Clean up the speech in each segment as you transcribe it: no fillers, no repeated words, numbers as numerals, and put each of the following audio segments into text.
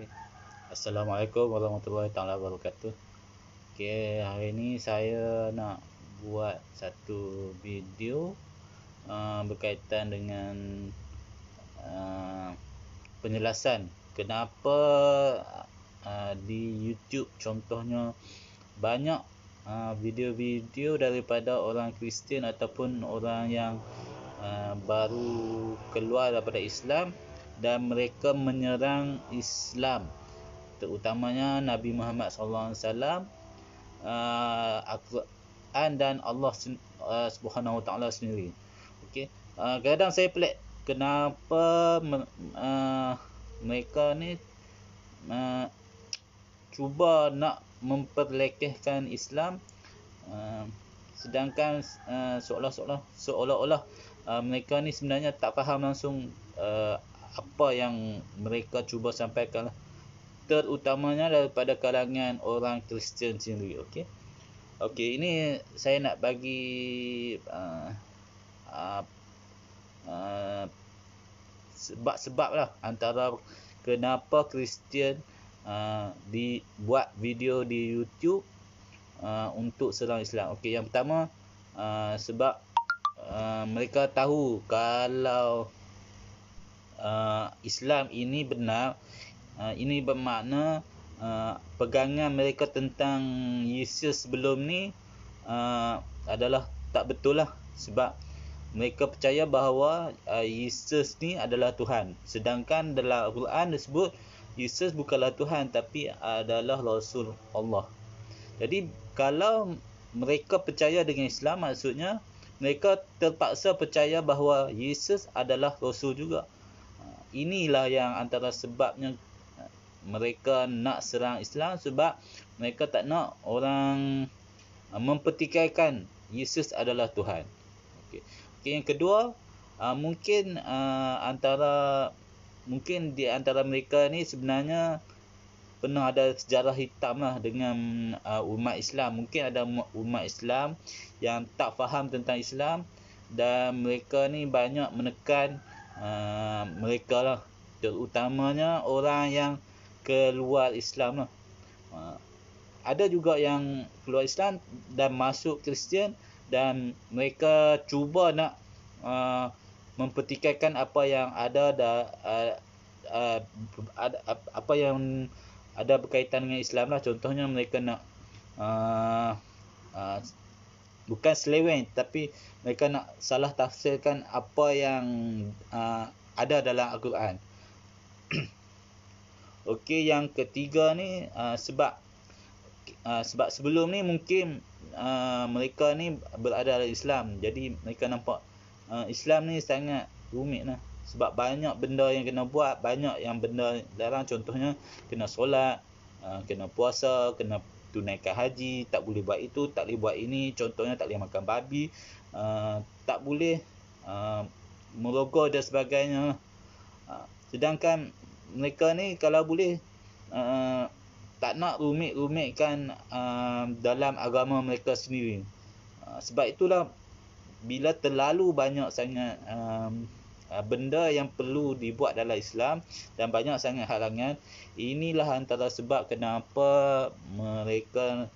Okay. Assalamualaikum warahmatullahi taala wabarakatuh. Okay, hari ini saya nak buat satu video berkaitan dengan penjelasan kenapa di YouTube contohnya banyak video-video daripada orang Kristian ataupun orang yang baru keluar daripada Islam dan mereka menyerang Islam, terutamanya Nabi Muhammad SAW, Al-Quran dan Allah Subhanahu Wa Taala sendiri. Okey, kadang saya pelik kenapa mereka ni cuba nak memperlekehkan Islam, sedangkan seolah-olah mereka ni sebenarnya tak faham langsung apa yang mereka cuba sampaikan, terutamanya daripada kalangan orang Kristian sendiri. Okey, ini saya nak bagi sebab-sebab lah antara kenapa Kristian dibuat video di YouTube untuk serang Islam. Okey, yang pertama sebab mereka tahu kalau Islam ini benar. Ini bermakna pegangan mereka tentang Yesus sebelum ni adalah tak betul lah, sebab mereka percaya bahawa Yesus ni adalah Tuhan, sedangkan dalam Al-Quran disebut Yesus bukanlah Tuhan tapi adalah Rasul Allah. Jadi kalau mereka percaya dengan Islam, maksudnya mereka terpaksa percaya bahawa Yesus adalah Rasul juga. Inilah yang antara sebabnya mereka nak serang Islam, sebab mereka tak nak orang mempertikaikan Yesus adalah Tuhan. Okey, yang kedua, mungkin di antara mereka ni sebenarnya pernah ada sejarah hitam lah dengan umat Islam. Mungkin ada umat Islam yang tak faham tentang Islam dan mereka ni banyak menekan mereka lah, terutamanya orang yang keluar Islam lah. Ada juga yang keluar Islam dan masuk Kristian, dan mereka cuba nak mempertikaikan apa yang ada apa yang ada berkaitan dengan Islam lah. Contohnya mereka nak bukan seleweng, tapi mereka nak salah tafsirkan apa yang ada dalam Al-Quran. Okey, yang ketiga ni sebab sebelum ni mungkin mereka ni berada dalam Islam, jadi mereka nampak Islam ni sangat rumit lah, sebab banyak benda yang kena buat, banyak yang benda larang. Contohnya kena solat, kena puasa, kena tunaikan haji, tak boleh buat itu, tak boleh buat ini. Contohnya tak boleh makan babi, tak boleh merogol dan sebagainya. Sedangkan mereka ni kalau boleh tak nak rumit-rumitkan dalam agama mereka sendiri. Sebab itulah bila terlalu banyak sangat benda yang perlu dibuat dalam Islam dan banyak sangat halangan, inilah antara sebab kenapa mereka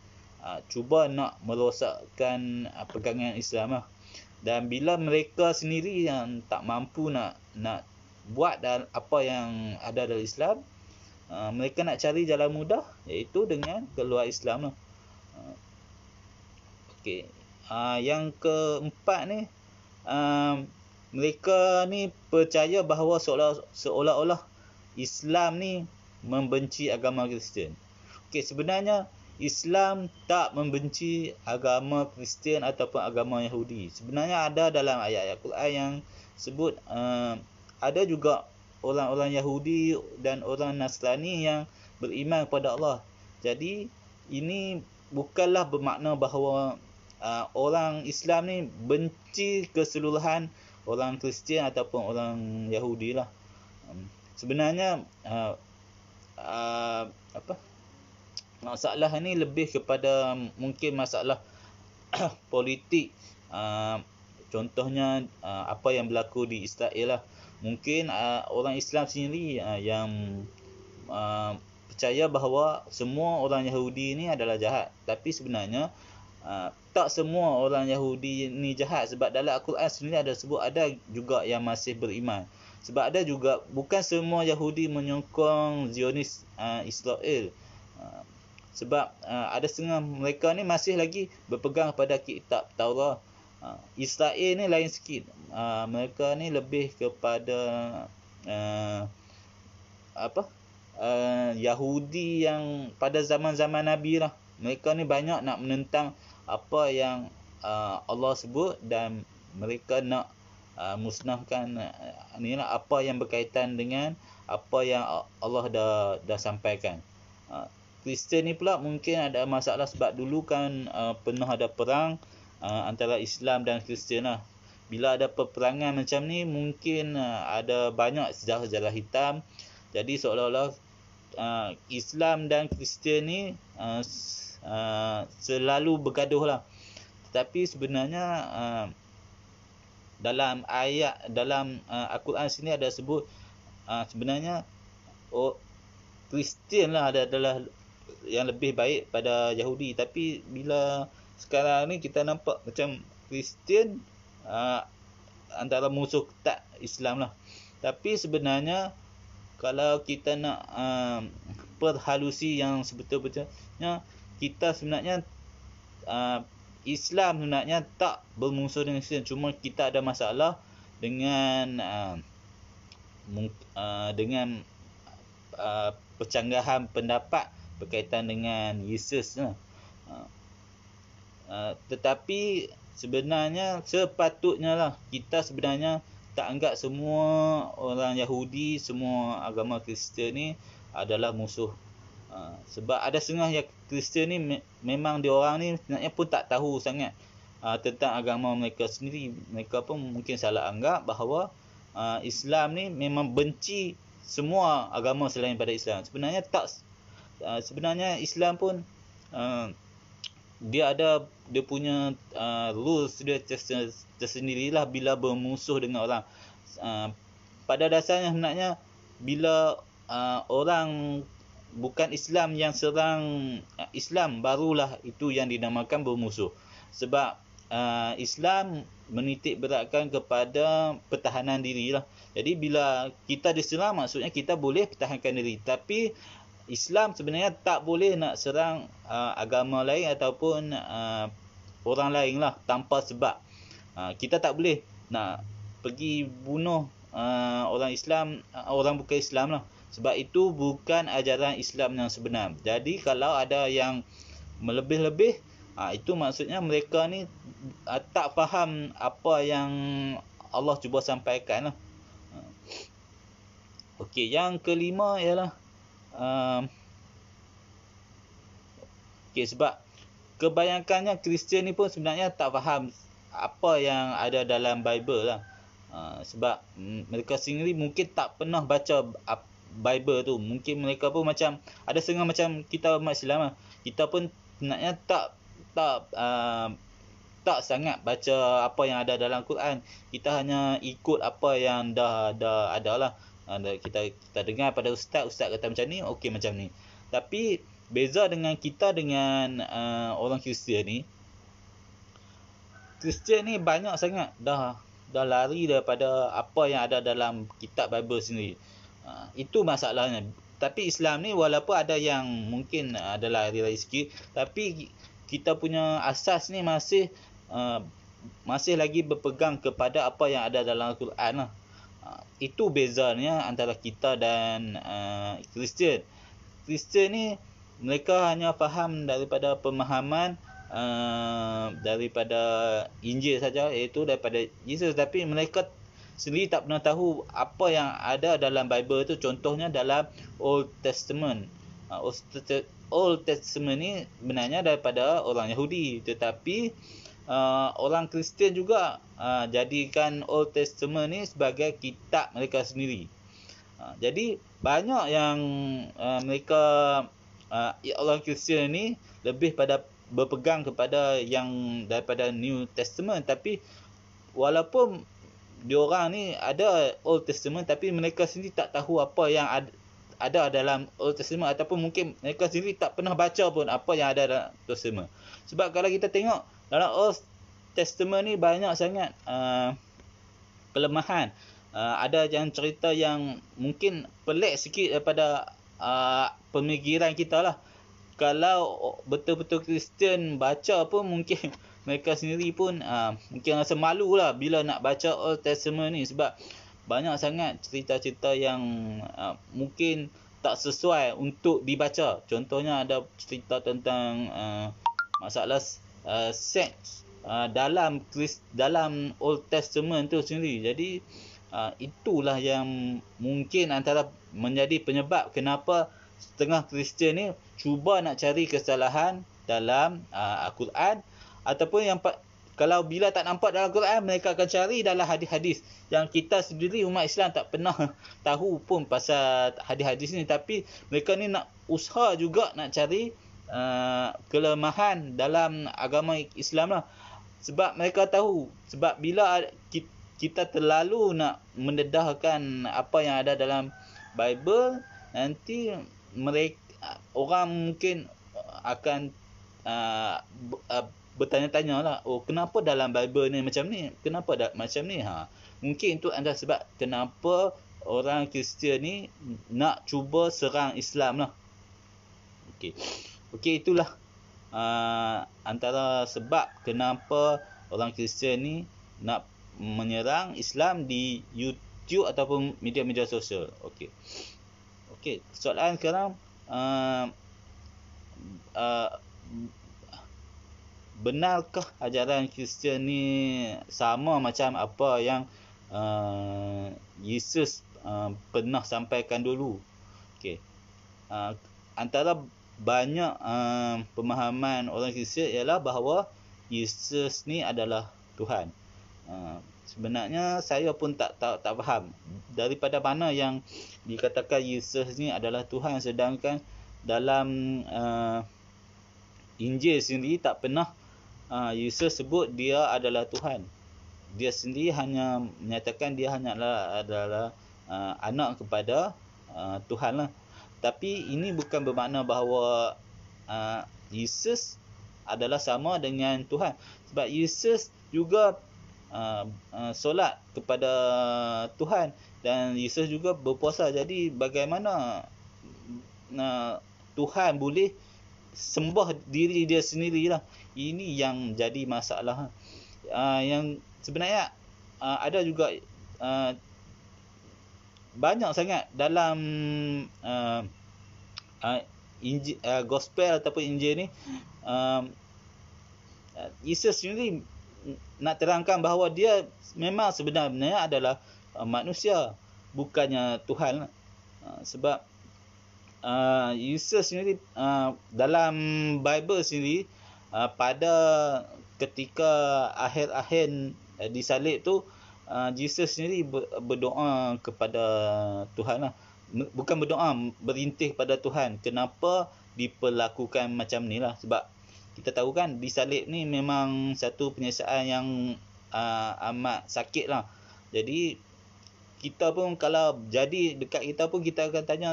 cuba nak merosakkan pegangan Islam lah. Dan bila mereka sendiri yang tak mampu nak buat apa yang ada dalam Islam, mereka nak cari jalan mudah, iaitu dengan keluar Islam lah. Okey, yang keempat ni, mereka ni percaya bahawa seolah-olah Islam ni membenci agama Kristian. Okey, sebenarnya Islam tak membenci agama Kristian ataupun agama Yahudi. Sebenarnya ada dalam ayat-ayat Quran yang sebut ada juga orang-orang Yahudi dan orang Nasrani yang beriman kepada Allah. Jadi ini bukanlah bermakna bahawa orang Islam ni benci keseluruhan orang Kristian ataupun orang Yahudi lah. Sebenarnya masalah ni lebih kepada mungkin masalah politik. Contohnya apa yang berlaku di Israel lah. Mungkin orang Islam sendiri yang percaya bahawa semua orang Yahudi ni adalah jahat. Tapi sebenarnya tak semua orang Yahudi ni jahat, sebab dalam Al-Quran sendiri ada sebut ada juga yang masih beriman. Sebab ada juga bukan semua Yahudi menyokong Zionis Israel. Sebab ada setengah mereka ni masih lagi berpegang pada kitab Taurat. Israel ni lain sikit. Mereka ni lebih kepada Yahudi yang pada zaman-zaman Nabi lah. Mereka ni banyak nak menentang apa yang Allah sebut, dan mereka nak musnahkan apa yang berkaitan dengan apa yang Allah dah sampaikan. Kristian ni pula mungkin ada masalah sebab dulu kan pernah ada perang antara Islam dan Kristian lah. Bila ada peperangan macam ni, mungkin ada banyak sejarah-sejarah hitam. Jadi seolah-olah Islam dan Kristian ni selalu bergaduh lah. Tetapi sebenarnya dalam ayat dalam Al-Quran sini ada sebut sebenarnya Kristian lah adalah yang lebih baik pada Yahudi. Tapi bila sekarang ni kita nampak macam Kristian antara musuh ketat Islam lah. Tapi sebenarnya kalau kita nak perhalusi yang sebetul-betulnya, kita sebenarnya Islam sebenarnya tak bermusuh dengan Kristian. Cuma kita ada masalah dengan percanggahan pendapat berkaitan dengan Yesus lah. Tetapi sebenarnya sepatutnya lah kita sebenarnya tak anggap semua orang Yahudi, semua agama Kristian ni adalah musuh. Sebab ada setengah yang Kristian ni memang diorang ni sebenarnya pun tak tahu sangat tentang agama mereka sendiri. Mereka pun mungkin salah anggap bahawa Islam ni memang benci semua agama selain pada Islam. Sebenarnya tak. Sebenarnya Islam pun dia ada dia punya rules dia tersendirilah bila bermusuh dengan orang. Pada dasarnya sebenarnya bila orang bukan Islam yang serang Islam, barulah itu yang dinamakan bermusuh. Sebab Islam menitik beratkan kepada pertahanan diri lah. Jadi bila kita diserang, maksudnya kita boleh pertahankan diri. Tapi Islam sebenarnya tak boleh nak serang agama lain ataupun orang lain lah tanpa sebab. Kita tak boleh nak pergi bunuh orang Islam, orang bukan Islam lah. Sebab itu bukan ajaran Islam yang sebenar. Jadi kalau ada yang melebih-lebih, itu maksudnya mereka ni tak faham apa yang Allah cuba sampaikan lah. Okey, yang kelima ialah sebab kebanyakannya Kristian ni pun sebenarnya tak faham apa yang ada dalam Bible lah. Sebab mereka sendiri mungkin tak pernah baca Bible tu. Mungkin mereka pun macam ada setengah macam kita umat Islam lah. Kita pun sebenarnya tak sangat baca apa yang ada dalam Quran. Kita hanya ikut apa yang dah ada lah. Kita dengar pada ustaz kata macam ni, okey macam ni. Tapi beza dengan kita dengan orang Kristian ni, Kristian ni banyak sangat dah lari daripada apa yang ada dalam kitab Bible sendiri. Itu masalahnya. Tapi Islam ni walaupun ada yang mungkin ada lari sikit, tapi kita punya asas ni masih lagi berpegang kepada apa yang ada dalam Al-Quran lah. Itu bezanya antara kita dan Kristian. Kristian ni mereka hanya faham daripada pemahaman daripada Injil saja, iaitu daripada Yesus. Tapi mereka sendiri tak pernah tahu apa yang ada dalam Bible tu. Contohnya dalam Old Testament. Old Testament ni sebenarnya daripada orang Yahudi, tetapi orang Kristian juga jadikan Old Testament ni sebagai kitab mereka sendiri. Jadi banyak yang mereka orang Kristian ni lebih pada berpegang kepada yang daripada New Testament. Tapi walaupun diorang ni ada Old Testament, tapi mereka sendiri tak tahu apa yang ada dalam Old Testament, ataupun mungkin mereka sendiri tak pernah baca pun apa yang ada dalam Old Testament. Sebab kalau kita tengok dalam Old Testament ni banyak sangat kelemahan. Ada yang cerita yang mungkin pelik sikit daripada pemikiran kita lah. Kalau betul-betul Kristian baca pun mungkin mereka sendiri pun mungkin rasa malu lah bila nak baca Old Testament ni, sebab banyak sangat cerita-cerita yang mungkin tak sesuai untuk dibaca. Contohnya ada cerita tentang masalah seks dalam Old Testament tu sendiri. Jadi itulah yang mungkin antara menjadi penyebab kenapa setengah Kristian ni cuba nak cari kesalahan dalam Al-Quran, ataupun yang kalau bila tak nampak dalam Al-Quran, mereka akan cari dalam hadis-hadis yang kita sendiri umat Islam tak pernah tahu pun pasal hadis-hadis ni, tapi mereka ni nak usaha juga nak cari kelemahan dalam agama Islam lah. Sebab mereka tahu, sebab bila kita terlalu nak mendedahkan apa yang ada dalam Bible, nanti orang mungkin akan bertanya-tanya lah, kenapa dalam Bible ni macam ni, kenapa macam ni. Mungkin itu adalah sebab kenapa orang Kristian ni nak cuba serang Islam lah. Okey, itulah antara sebab kenapa orang Kristian ni nak menyerang Islam di YouTube ataupun media-media sosial. Okey, soalan sekarang, benarkah ajaran Kristian ni sama macam apa yang Yesus pernah sampaikan dulu? Okey. Antara banyak pemahaman orang Kristian ialah bahawa Yesus ni adalah Tuhan. Sebenarnya saya pun tak faham daripada mana yang dikatakan Yesus ni adalah Tuhan, sedangkan dalam Injil sendiri tak pernah Yesus sebut dia adalah Tuhan. Dia sendiri hanya menyatakan dia adalah anak kepada Tuhan lah. Tapi ini bukan bermakna bahawa Yesus adalah sama dengan Tuhan. Sebab Yesus juga solat kepada Tuhan, dan Yesus juga berpuasa. Jadi bagaimana Tuhan boleh sembah diri dia sendirilah? Ini yang jadi masalah. Yang sebenarnya ada juga banyak sangat dalam Injil, gospel ataupun Injil ni, Yesus sendiri nak terangkan bahawa dia memang sebenarnya adalah manusia, bukannya Tuhan. Sebab Yesus sendiri dalam Bible sendiri, pada ketika akhir-akhir disalib tu, Yesus sendiri berdoa kepada Tuhan lah. Bukan berdoa, berintih pada Tuhan, kenapa diperlakukan macam ni lah. Sebab kita tahu kan disalib ni memang satu penyiksaan yang amat sakit lah. Jadi kita pun kalau jadi dekat kita pun kita akan tanya,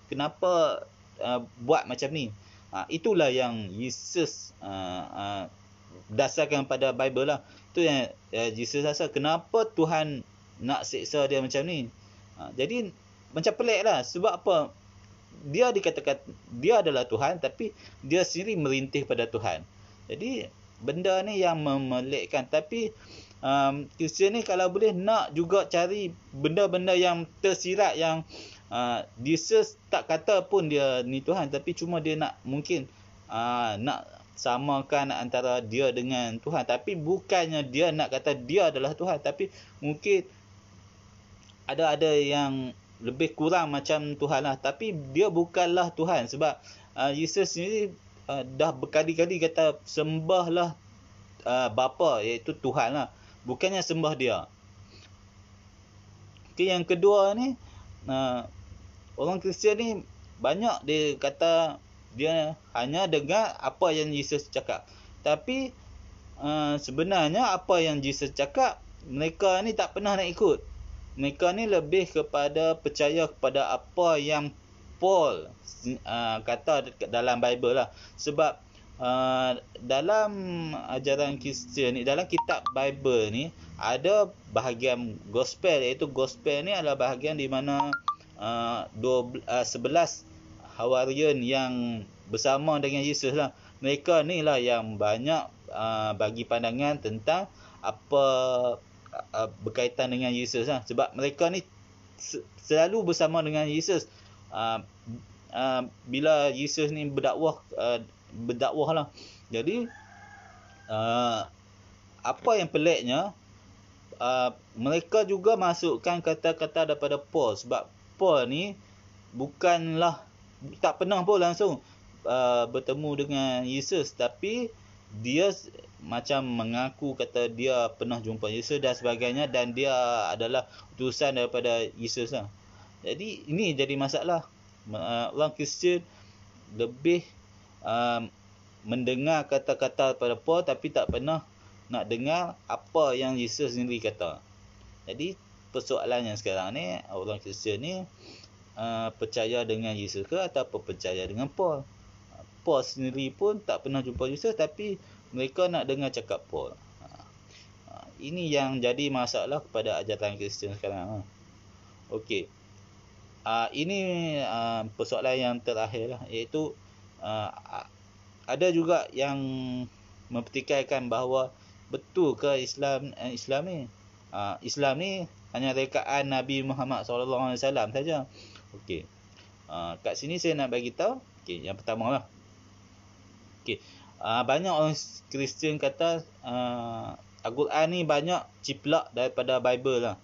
kenapa buat macam ni. Itulah yang Yesus dasarkan pada Bible lah. Itu yang Yesus rasa kenapa Tuhan nak seksa dia macam ni. Jadi macam pelik lah. Sebab apa? Dia dikatakan dia adalah Tuhan, tapi dia sendiri merintih pada Tuhan. Jadi benda ni yang memelikkan. Tapi Kristian ni kalau boleh nak juga cari benda-benda yang tersirat, yang Yesus tak kata pun dia ni Tuhan, tapi cuma dia nak mungkin nak samakan antara dia dengan Tuhan. Tapi bukannya dia nak kata dia adalah Tuhan, tapi mungkin ada yang lebih kurang macam Tuhan lah, tapi dia bukanlah Tuhan. Sebab Yesus sendiri dah berkali-kali kata sembahlah Bapa, iaitu Tuhan lah, bukannya sembah dia. Yang kedua ni, orang Kristian ni banyak dia kata dia hanya dengar apa yang Yesus cakap, tapi sebenarnya apa yang Yesus cakap mereka ni tak pernah nak ikut. mereka ni lebih kepada percaya kepada apa yang Paul kata dalam Bible lah. Sebab dalam ajaran Kristian ni, dalam kitab Bible ni ada bahagian gospel, iaitu gospel ni adalah bahagian di mana 11 Hawarian yang bersama dengan Yesus lah. Mereka ni lah yang banyak bagi pandangan tentang apa berkaitan dengan Yesus lah. Sebab mereka ni selalu bersama dengan Yesus. Bila Yesus ni berdakwah lah. Jadi apa yang peliknya, mereka juga masukkan kata-kata daripada Paul. Sebab Paul ni tak pernah pun langsung bertemu dengan Yesus, tapi dia macam mengaku kata dia pernah jumpa Yesus dan sebagainya, dan dia adalah utusan daripada Yesus lah. Jadi ini jadi masalah. Orang Kristian lebih mendengar kata-kata daripada Paul, tapi tak pernah nak dengar apa yang Yesus sendiri kata. Jadi persoalannya sekarang ni, orang Kristian ni percaya dengan Yesus ke ataupun percaya dengan Paul. Paul sendiri pun tak pernah jumpa Yesus, tapi mereka nak dengar cakap Paul. Ini yang jadi masalah kepada ajaran Kristian sekarang. Okey. Ini persoalan yang terakhir lah, iaitu ada juga yang mempertikaikan bahawa betul ke Islam ni Islam ni hanya rekaan Nabi Muhammad SAW saja. Okey. Kat sini saya nak bagi tahu. Okey, yang pertama lah. Okey. Banyak orang Kristian kata Al-Quran ni banyak ciplak daripada Bible lah.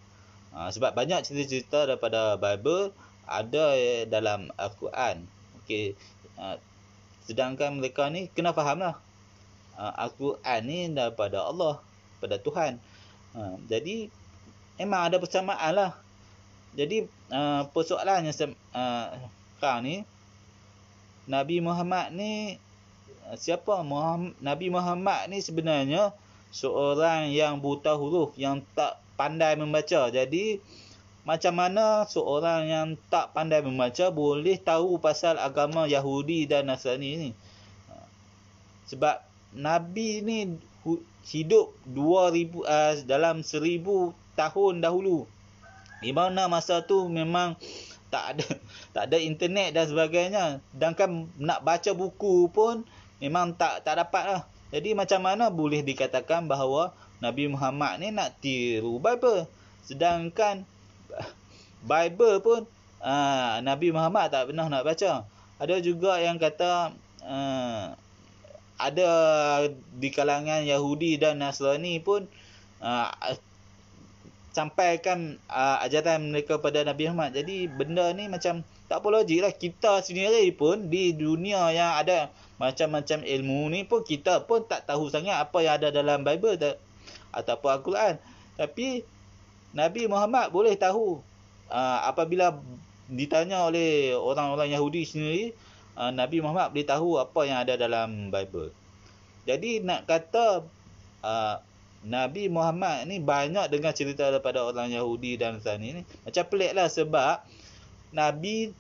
Sebab banyak cerita-cerita daripada Bible ada dalam Al-Quran. Okey. Sedangkan mereka ni kena faham lah, Al-Quran ni daripada Allah, daripada Tuhan. Jadi memang ada persamaan lah. Jadi persoalannya sekarang ni, Nabi Muhammad ni siapa? Nabi Muhammad ni sebenarnya seorang yang buta huruf, yang tak pandai membaca. Jadi macam mana seorang yang tak pandai membaca boleh tahu pasal agama Yahudi dan Nasrani ni? Sebab Nabi ni hidup 2000 dalam 1000 tahun dahulu. Di mana masa tu memang tak ada internet dan sebagainya. Dan kan nak baca buku pun memang tak dapat lah. Jadi macam mana boleh dikatakan bahawa Nabi Muhammad ni nak tiru Bible? Sedangkan Bible pun Nabi Muhammad tak pernah nak baca. Ada juga yang kata ada di kalangan Yahudi dan Nasrani pun sampaikan ajaran mereka pada Nabi Muhammad. Jadi benda ni macam tak apa logik lah. Kita sendiri pun di dunia yang ada macam-macam ilmu ni pun, kita pun tak tahu sangat apa yang ada dalam Bible ataupun Al-Quran. Tapi Nabi Muhammad boleh tahu. Apabila ditanya oleh orang-orang Yahudi sendiri, Nabi Muhammad boleh tahu apa yang ada dalam Bible. Jadi nak kata Nabi Muhammad ni banyak dengar cerita daripada orang Yahudi dan Nasrani ni, macam pelik lah. Sebab Nabi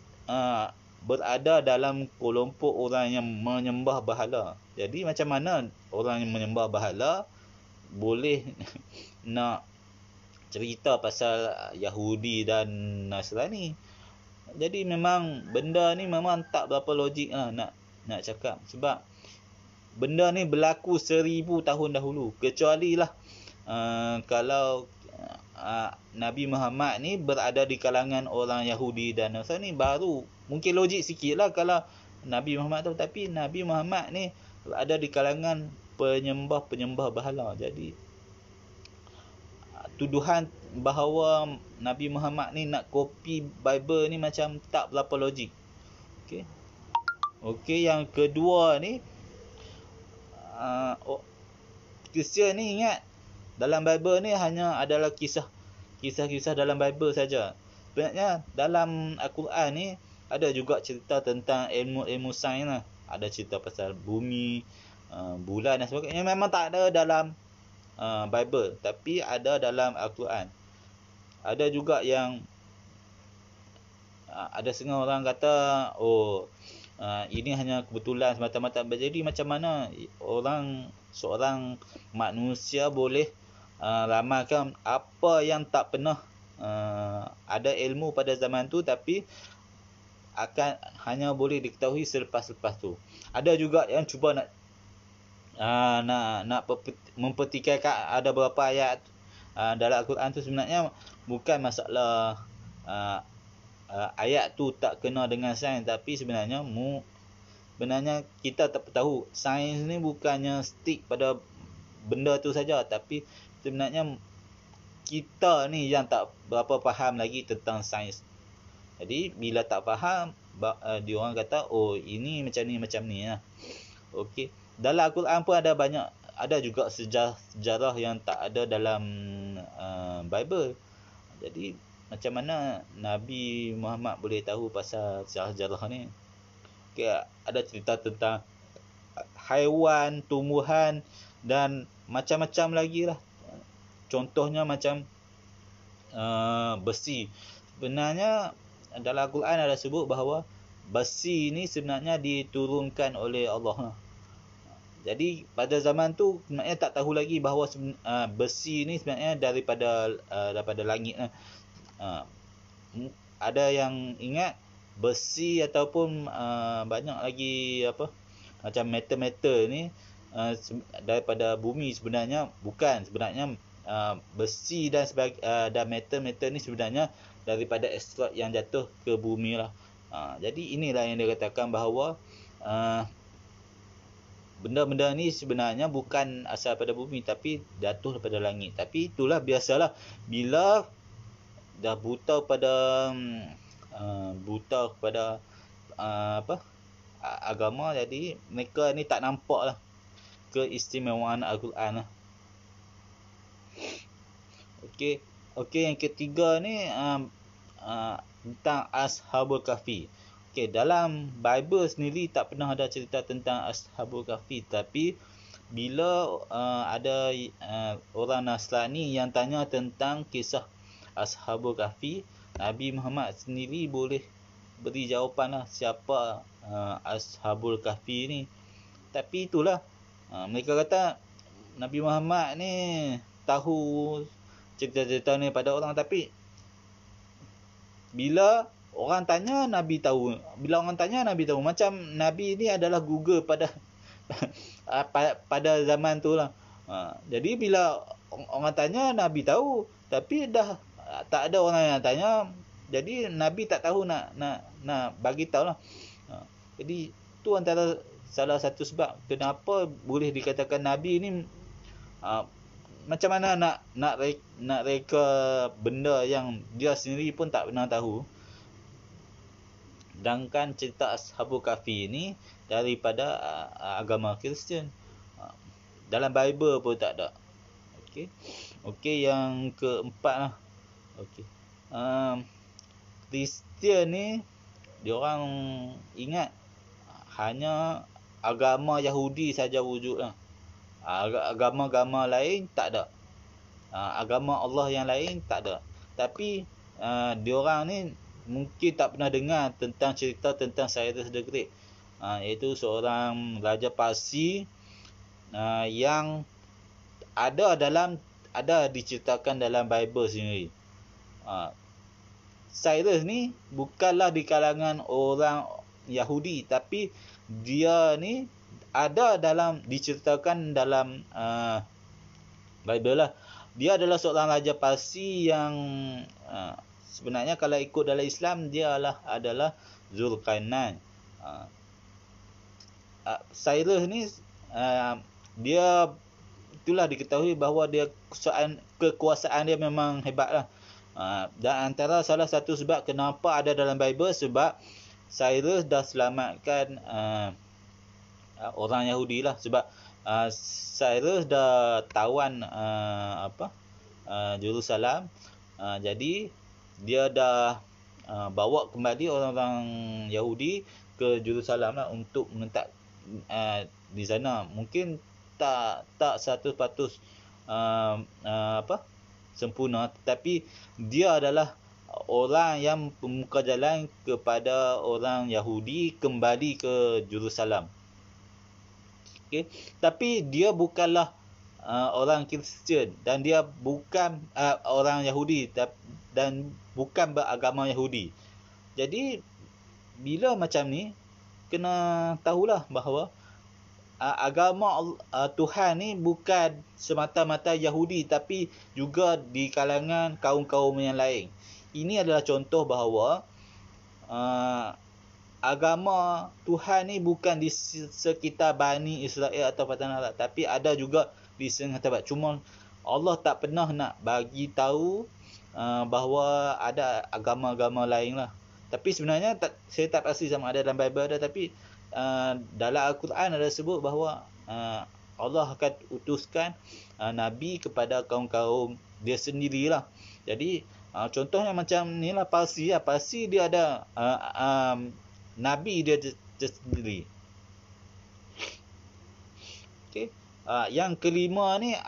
berada dalam kelompok orang yang menyembah berhala. Jadi macam mana orang yang menyembah berhala boleh nak cerita pasal Yahudi dan Nasrani? Jadi memang benda ni memang tak berapa logik lah nak cakap. Sebab benda ni berlaku 1000 tahun dahulu. Kecuali lah kalau Nabi Muhammad ni berada di kalangan orang Yahudi dan Nasrani, baru mungkin logik sikit lah kalau Nabi Muhammad tu. Tapi Nabi Muhammad ni berada di kalangan penyembah berhala. Jadi tuduhan bahawa Nabi Muhammad ni nak kopi Bible ni macam tak berapa logik. Okey, yang kedua ni, Kristian ni ingat dalam Bible ni hanya adalah kisah-kisah dalam Bible saja. Sebenarnya dalam Al-Quran ni ada juga cerita tentang ilmu sains lah. Ada cerita pasal bumi, bulan dan sebagainya. Memang tak ada dalam Bible, tapi ada dalam Al-Quran. ada juga yang ada setengah orang kata ini hanya kebetulan semata-mata berjadi. Macam mana seorang manusia boleh ramalkan apa yang tak pernah ada ilmu pada zaman tu, tapi akan hanya boleh diketahui selepas-lepas tu. Ada juga yang cuba nak mempertikaikan ada beberapa ayat dalam Al-Quran tu. Sebenarnya bukan masalah ayat tu tak kena dengan sains, tapi sebenarnya kita tak tahu. Sains ni bukannya stick pada benda tu saja, tapi sebenarnya kita ni yang tak berapa faham lagi tentang sains. Jadi bila tak faham, dia orang kata ini macam ni lah. Okey, dalam Al-Quran pun ada juga sejarah yang tak ada dalam Bible. Jadi macam mana Nabi Muhammad boleh tahu pasal sejarah ni? Okay, ada cerita tentang haiwan, tumbuhan dan macam-macam lagi lah. Contohnya macam besi. Sebenarnya dalam Al-Quran ada sebut bahawa besi ni sebenarnya diturunkan oleh Allah. Jadi pada zaman tu sebenarnya tak tahu lagi bahawa besi ni sebenarnya daripada langit lah. Ada yang ingat besi ataupun banyak lagi macam metal ni daripada bumi. Sebenarnya bukan. Sebenarnya besi dan metal ni sebenarnya daripada asteroid yang jatuh ke bumi lah. Jadi inilah yang dikatakan bahawa benda-benda ni sebenarnya bukan asal pada bumi, tapi jatuh daripada langit. Tapi itulah biasalah, bila dah buta kepada agama, jadi mereka ni tak nampak lah keistimewaan Al-Quran lah. Okey, yang ketiga ni tentang Ashabul Kahfi. Okey, dalam Bible sendiri tak pernah ada cerita tentang Ashabul Kahfi, tapi bila ada orang Nasrani yang tanya tentang kisah Ashabul Kahfi, Nabi Muhammad sendiri boleh beri jawapan lah siapa Ashabul Kahfi ni. Tapi itulah, mereka kata Nabi Muhammad ni tahu cerita-cerita ni pada orang, tapi bila orang tanya Nabi tahu. Macam Nabi ni adalah Google pada pada zaman tu lah. Jadi bila orang tanya Nabi tahu, tapi dah tak ada orang yang tanya, jadi Nabi tak tahu nak bagi tahu lah. Jadi tu antara salah satu sebab kenapa boleh dikatakan Nabi ni macam mana nak reka benda yang dia sendiri pun tak pernah tahu. Sedangkan cerita Ashabul Kahfi ni daripada agama Kristian. Dalam Bible pun tak ada. Okey, yang keempat lah. Okey. Kristian ni diorang ingat hanya agama Yahudi saja wujud lah. Agama-agama lain tak ada. Agama Allah yang lain tak ada. Tapi diorang ni mungkin tak pernah dengar tentang cerita tentang Cyrus the Great, iaitu seorang raja Parsi yang ada diceritakan dalam Bible sendiri. Cyrus ni bukanlah di kalangan orang Yahudi, tapi dia ni diceritakan dalam Bible lah. Dia adalah seorang raja Parsi yang sebenarnya kalau ikut dalam Islam dia adalah Zulkarnain. Cyrus ni dia itulah diketahui bahawa kekuasaan dia memang hebat lah. Dan antara salah satu sebab kenapa ada dalam Bible, sebab Cyrus dah selamatkan orang Yahudi lah. Sebab Cyrus dah tawan Jerusalem. Jadi dia dah bawa kembali orang-orang Yahudi ke Jerusalem lah untuk menetap di sana. Mungkin tak 100% sempurna, tetapi dia adalah orang yang pemuka jalan kepada orang Yahudi kembali ke Jerusalem. Okay. Tapi dia bukanlah orang Kristian, dan dia bukan orang Yahudi dan bukan beragama Yahudi. Jadi bila macam ni, kena tahulah bahawa agama Tuhan ni bukan semata-mata Yahudi, tapi juga di kalangan kaum-kaum yang lain. Ini adalah contoh bahawa agama Tuhan ni bukan di sekitar Bani Israel atau Patana Arab, tapi ada juga di setengah tempat. Cuma Allah tak pernah nak bagi tahu bahawa ada agama-agama lain lah. Tapi sebenarnya saya tak pasti sama ada dalam Bible ada, tapi dalam Al-Quran ada sebut bahawa Allah akan utuskan Nabi kepada kaum-kaum dia sendirilah. Jadi contohnya macam ni lah Parsi lah. Parsi dia ada Nabi dia sendiri. Okay. Yang kelima ni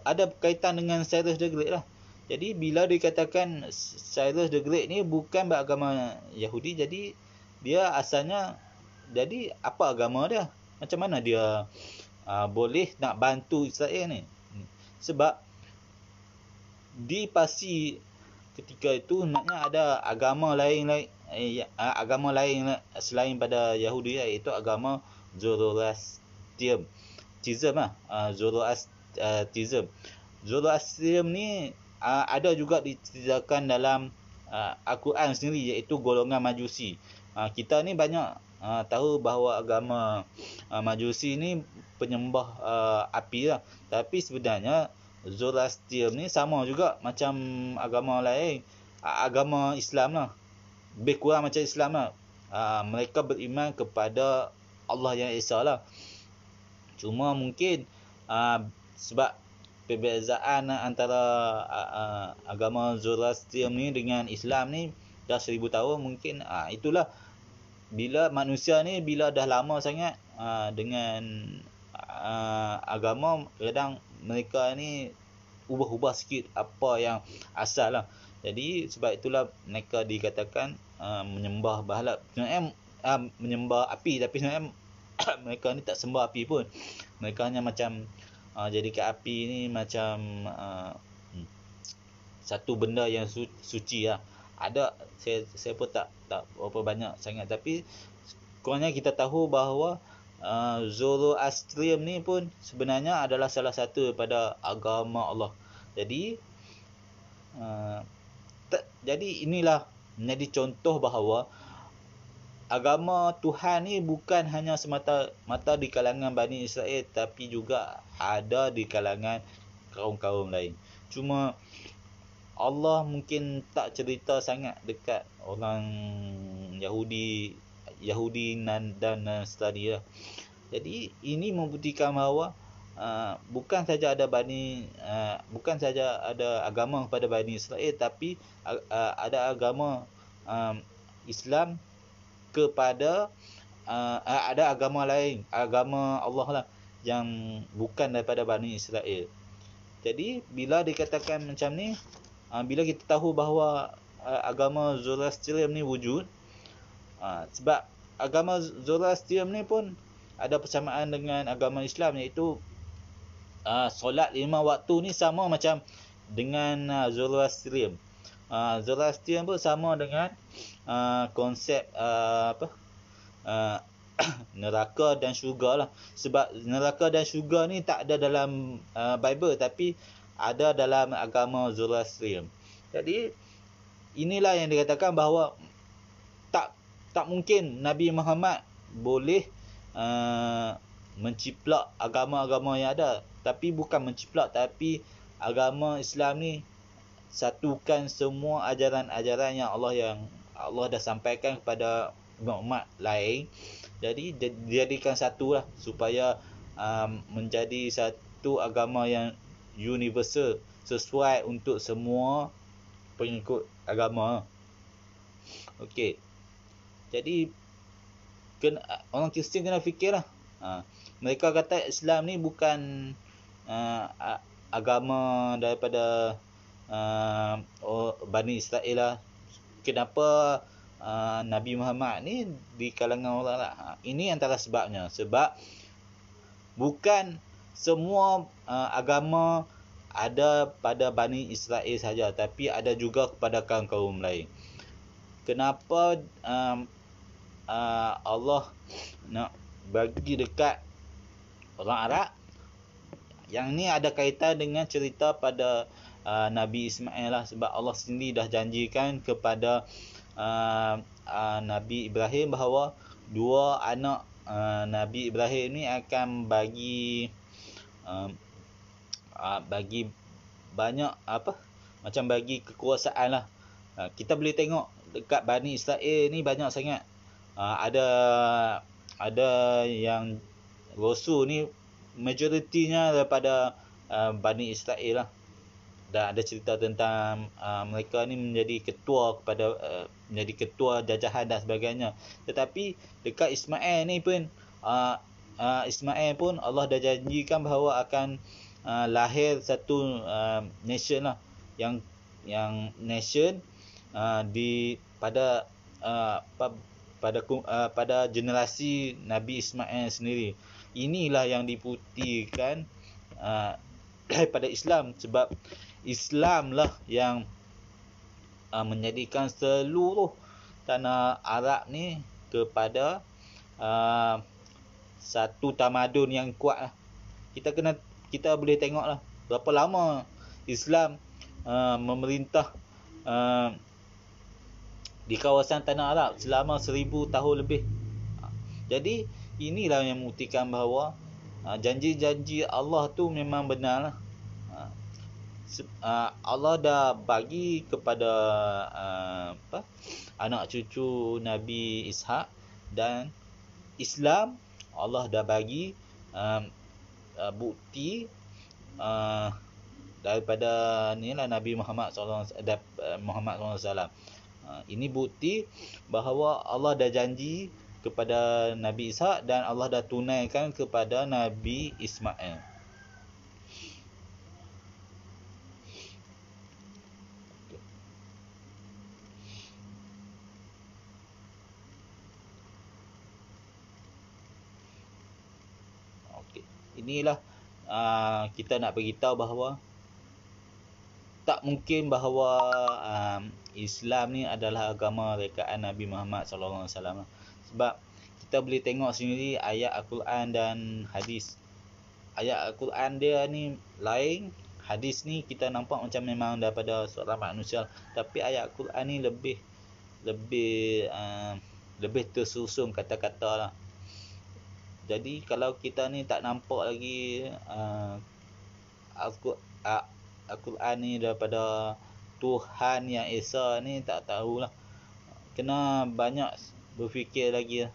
ada berkaitan dengan Cyrus the Great lah. Jadi bila dikatakan Cyrus the Great ni bukan beragama Yahudi, jadi dia asalnya, jadi apa agama dia? Macam mana dia boleh nak bantu Israel ni? Sebab di Parsi ketika itu maknanya ada agama lain selain pada Yahudi, iaitu agama Zoroastrianism. Zoroastrianism ni ada juga diceritakan dalam Al-Quran sendiri, iaitu golongan Majusi. Kita ni banyak tahu bahawa agama Majusi ni penyembah api lah. Tapi sebenarnya Zoroastrianism ni sama juga macam agama lain, agama Islam lah. Lebih kurang macam Islam lah. Mereka beriman kepada Allah yang Esa lah. Cuma mungkin sebab perbezaan antara agama Zoroastrianism ni dengan Islam ni dah 1000 tahun, mungkin itulah bila manusia ni bila dah lama sangat dengan agama, kadang mereka ni ubah-ubah sikit apa yang asal lah. Jadi sebab itulah mereka dikatakan menyembah berhala, menyembah api, tapi sebenarnya mereka ni tak sembah api pun. Mereka hanya macam jadikan api ni macam satu benda yang suci lah. Ada, saya pun tak berapa banyak sangat, tapi kurangnya kita tahu bahawa Zoroastrianism ni pun sebenarnya adalah salah satu daripada agama Allah. Jadi jadi inilah menjadi contoh bahawa agama Tuhan ni bukan hanya semata-mata di kalangan Bani Israel, tapi juga ada di kalangan kaum-kaum lain. Cuma Allah mungkin tak cerita sangat dekat orang Yahudi dan Nasrani lah. Jadi ini membuktikan bahawa bukan saja ada agama kepada Bani Israel, tapi ada agama Islam kepada ada agama lain, agama Allah lah, yang bukan daripada Bani Israel. Jadi bila dikatakan macam ni, bila kita tahu bahawa agama Zoroastrianism ni wujud, sebab agama Zoroastrianism ni pun ada persamaan dengan agama Islam, iaitu solat 5 waktu ni sama macam dengan Zoroastrianism. Zoroastrianism pun sama dengan konsep neraka dan syurga lah. Sebab neraka dan syurga ni tak ada dalam Bible, tapi ada dalam agama Zoroastrianism. Jadi inilah yang dikatakan bahawa tak mungkin Nabi Muhammad boleh menciplak agama-agama yang ada. Tapi bukan menciplak, tapi agama Islam ni satukan semua ajaran-ajaran yang Allah dah sampaikan kepada umat lain. Jadi jadikan satu lah, supaya menjadi satu agama yang universal, sesuai untuk semua pengikut agama. Okey. Jadi orang Kristian kena fikirlah. Mereka kata Islam ni bukan agama daripada Bani Israel lah. Kenapa Nabi Muhammad ni di kalangan orang lah? Ini antara sebabnya. Sebab bukan semua agama ada pada Bani Israel saja, tapi ada juga kepada kaum-kaum lain. Kenapa Allah nak bagi dekat orang Arab? Yang ni ada kaitan dengan cerita pada Nabi Ismail lah, sebab Allah sendiri dah janjikan kepada Nabi Ibrahim bahawa dua anak Nabi Ibrahim ni akan bagi banyak macam bagi kekuasaan lah. Kita boleh tengok dekat Bani Israel ni banyak sangat ada yang rasul ni majoritinya daripada Bani Israel lah. Dan ada cerita tentang mereka ni menjadi ketua jajahan dan sebagainya. Tetapi dekat Ismail ni pun Ismail pun Allah dah janjikan bahawa akan lahir satu nation lah, yang nation pada generasi Nabi Ismail sendiri. Inilah yang dibuktikan daripada Islam, sebab Islam lah yang menjadikan seluruh tanah Arab ni kepada satu tamadun yang kuat lah. Kita boleh tengok lah berapa lama Islam memerintah di kawasan tanah Arab selama 1000 tahun lebih. Jadi inilah yang membuktikan bahawa janji-janji Allah tu memang benar lah. Allah dah bagi kepada anak cucu Nabi Ishak, dan Islam Allah dah bagi bukti daripada inilah Nabi Muhammad SAW. Ini bukti bahawa Allah dah janji kepada Nabi Ishak dan Allah dah tunaikan kepada Nabi Ismail. Inilah kita nak beritahu bahawa tak mungkin bahawa Islam ni adalah agama rekaan Nabi Muhammad SAW. Sebab kita boleh tengok sendiri ayat Al-Quran dan hadis. Ayat Al-Quran dia ni lain, hadis ni kita nampak macam memang daripada seorang manusia, tapi ayat Al-Quran ni lebih tersusun kata-kata lah. Jadi kalau kita ni tak nampak lagi Al-Quran ni daripada Tuhan yang Esa ni, tak tahulah. Kena banyak berfikir lagi lah.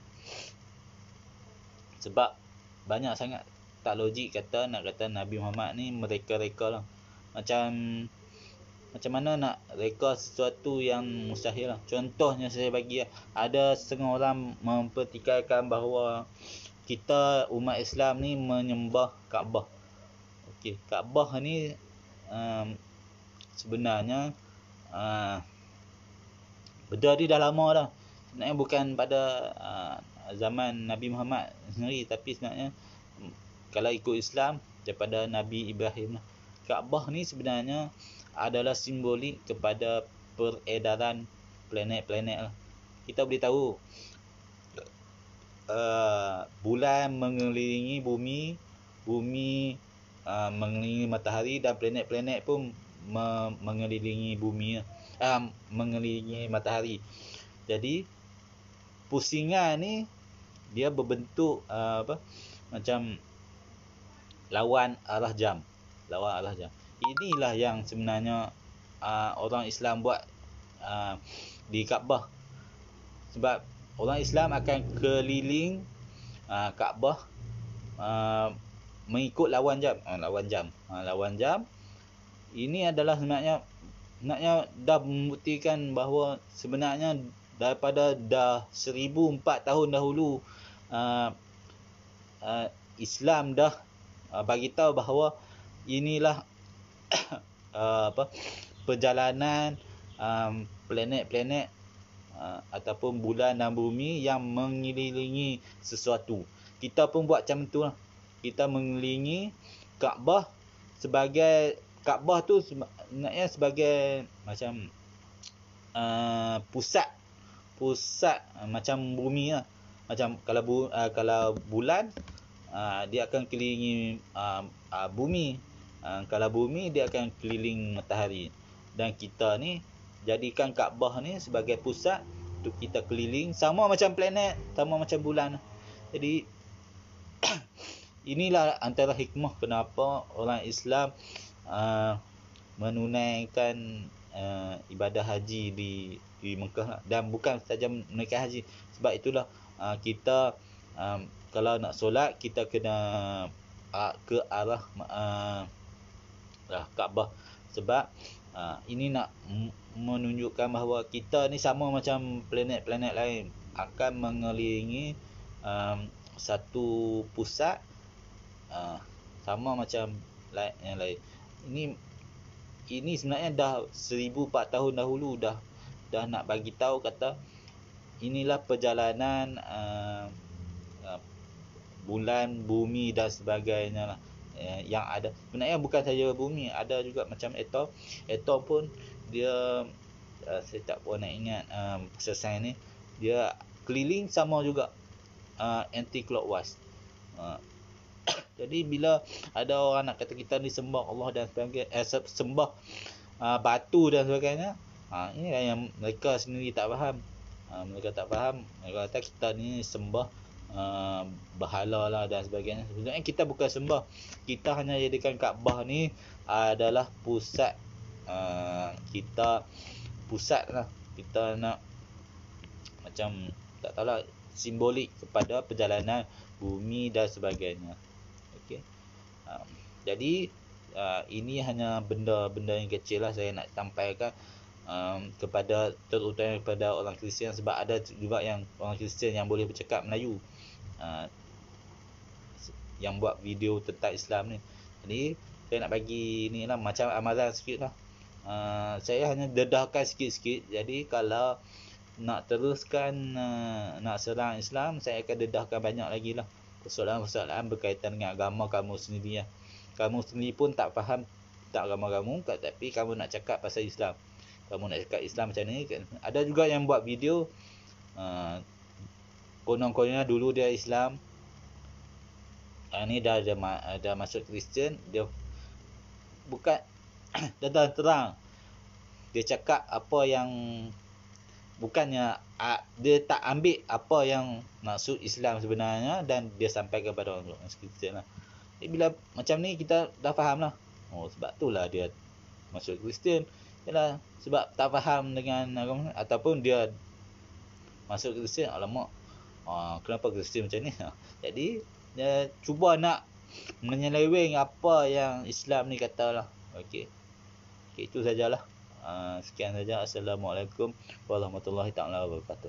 Sebab banyak sangat tak logik nak kata Nabi Muhammad ni mereka-reka lah. Macam mana nak reka sesuatu yang mustahil lah. Contohnya saya bagi lah, ada setengah orang mempertikaikan bahawa kita umat Islam ni menyembah Kaabah. Okey, Kaabah ni sebenarnya benda ni dah lama dah. Sebenarnya bukan pada zaman Nabi Muhammad sendiri, tapi sebenarnya kalau ikut Islam daripada Nabi Ibrahim lah. Kaabah ni sebenarnya adalah simbolik kepada peredaran planet-planet lah. Kita boleh tahu bulan mengelilingi bumi, mengelilingi matahari, dan planet-planet pun mengelilingi bumi, mengelilingi matahari. Jadi pusingan ni dia berbentuk macam lawan arah jam. Inilah yang sebenarnya orang Islam buat di Kaabah. Sebab orang Islam akan keliling Kaabah mengikut lawan jam. Lawan jam ini adalah sebenarnya dah membuktikan bahawa sebenarnya daripada dah 1004 tahun dahulu Islam dah bagi tahu bahawa inilah perjalanan planet-planet ataupun bulan dan bumi yang mengelilingi sesuatu. Kita pun buat macam tu lah. Kita mengelilingi Kaabah Kaabah tu sebenarnya sebagai macam pusat macam bumi lah. Macam kalau bulan dia akan kelilingi bumi. Kalau bumi dia akan keliling matahari. Dan kita ni jadikan Kaabah ni sebagai pusat untuk kita keliling, sama macam planet, sama macam bulan. Jadi inilah antara hikmah kenapa orang Islam menunaikan ibadah haji di Mekah. Dan bukan saja menunaikan haji, sebab itulah kita kalau nak solat kita kena ke arah Kaabah. Sebab ini nak menunjukkan bahawa kita ni sama macam planet-planet lain, akan mengelilingi satu pusat sama macam yang lain. Ini sebenarnya dah 1004 tahun dahulu dah nak bagi tahu, kata inilah perjalanan bulan, bumi dan sebagainya lah. Yang ada sebenarnya bukan saja bumi, ada juga macam atom pun dia saya tak pun nak ingat pasal sains ni, dia keliling sama juga anti clockwise. Jadi bila ada orang nak kata kita ni sembah Allah dan sebagainya, sembah batu dan sebagainya, ini yang mereka sendiri tak faham. Mereka tak faham. Mereka kata kita ni sembah berhala lah dan sebagainya. Sebenarnya kita bukan sembah, kita hanya jadikan Kaabah ni adalah pusat kita, pusat lah. Kita nak macam tak tahulah, simbolik kepada perjalanan bumi dan sebagainya. Okey. Jadi ini hanya benda-benda yang kecil lah saya nak sampaikan kepada, terutama kepada orang Kristian, sebab ada juga yang orang Kristian yang boleh bercakap Melayu yang buat video tentang Islam ni. Jadi saya nak bagi ni lah macam amalan sikit lah. Saya hanya dedahkan sikit-sikit. Jadi kalau nak teruskan nak serang Islam, saya akan dedahkan banyak lagi lah persoalan-persoalan berkaitan dengan agama kamu sendiri lah. Kamu sendiri pun tak faham tak agama kamu, tapi kamu nak cakap pasal Islam, kamu nak cakap Islam macam ni. Ada juga yang buat video konon-kononnya dulu dia Islam, ni dah ada masuk Kristian, dia bukan dah terang dia cakap apa yang bukannya, dia tak ambil apa yang maksud Islam sebenarnya dan dia sampaikan kepada orang Kristian lah. Jadi bila macam ni kita dah faham lah, sebab itulah dia masuk Kristian. Yalah, sebab tak faham dengan agama, ataupun dia masuk Kristian, alamak kenapa Kristian macam ni. Jadi dia cuba nak menyeleweng apa yang Islam ni kata lah. Okey, itu sajalah. Sekian saja. Assalamualaikum warahmatullahi taala wabarakatuh.